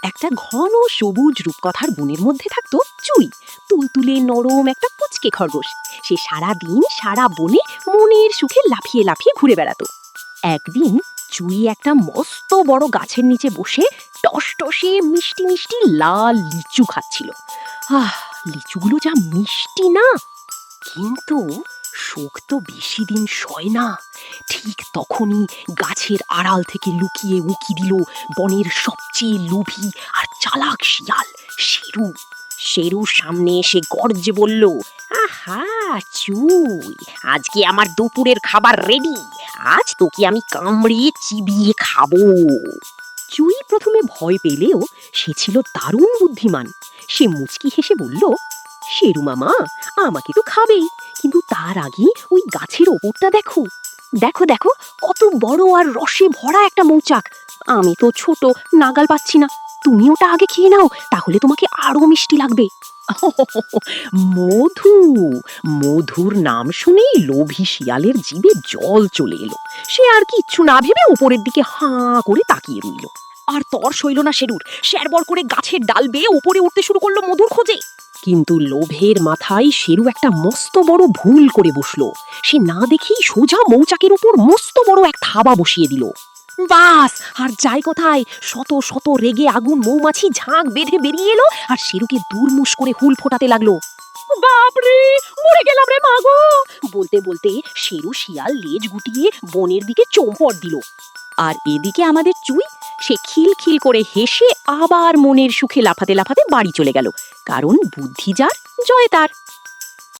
একটা ঘন সবুজ রূপকথার বনের মধ্যে থাকতো চুই, তুলতুলে নরম একটা পুচকে খরগোশ। সে সারা দিন সারা বনে মনের সুখে লাফিয়ে লাফিয়ে ঘুরে বেড়াতো। একদিন চুই একটা মস্ত বড় গাছের নিচে বসে টসটসে মিষ্টি মিষ্টি লাল লিচু খাচ্ছিল। আহ, লিচুগুলো যা মিষ্টি না! কিন্তু শোক তো বেশি দিন সয় না। ঠিক তখনই গাছের আড়াল থেকে লুকিয়ে উকি দিল বনের সবচেয়ে লোভী আর চালাক শিয়াল শেরু। শেরুর সামনে এসে গর্জে বলল, আহা চুই, আজকে আমার দুপুরের খাবার রেডি। আজ তোকে আমি কামড়িয়ে চিবিয়ে খাবো। চুই প্রথমে ভয় পেলেও সে ছিল দারুণ বুদ্ধিমান। সে মুচকি হেসে বলল, শেরু মামা, আমাকে তো খাবেই, কিন্তু তার আগে ওই গাছের ওপরটা দেখো। দেখো দেখো, কত বড় আর রসে ভরা একটা মৌচাক। আমি তো ছোট, নাগাল পাচ্ছি না। তুমি ওটা আগে খেয়ে নাও, তাহলে তোমাকে আরো মিষ্টি লাগবে। মধু! মধুর নাম শুনেই লোভী শিয়ালের জিভে জল চলে এলো। সে আর কিচ্ছু না ভেবে উপরের দিকে হাঁ করে তাকিয়ে রইল। আর তর সইল না শেরুর, শ্যারবর করে গাছের ডাল বেয়ে উপরে উঠতে শুরু করলো মধুর খোঁজে। কিন্তু লোভের মাথায় শেরু একটা মস্ত বড় ভুল করে বসলো। সে না দেখেই সোজা মৌচাকের উপর মস্ত বড় এক থাবা বসিয়ে দিল। বাস, আর যাই কোথায়, শত শত রেগে আগুন মৌমাছি ঝাঁক বেঁধে বেরিয়ে এলো আর শেরুকে দুরমুশ করে হুল ফোটাতে লাগলো। বাপরে, মরে গেলাম রে মাগো! বলতে বলতে শেরু শিয়াল লেজ গুটিয়ে বনের দিকে চম্পট দিল। আর এদিকে আমাদের চুই, সে খিলখিল করে হেসে আবার মনের সুখে লাফাতে লাফাতে বাড়ি চলে গেল। কারণ বুদ্ধি যার, জয় তার।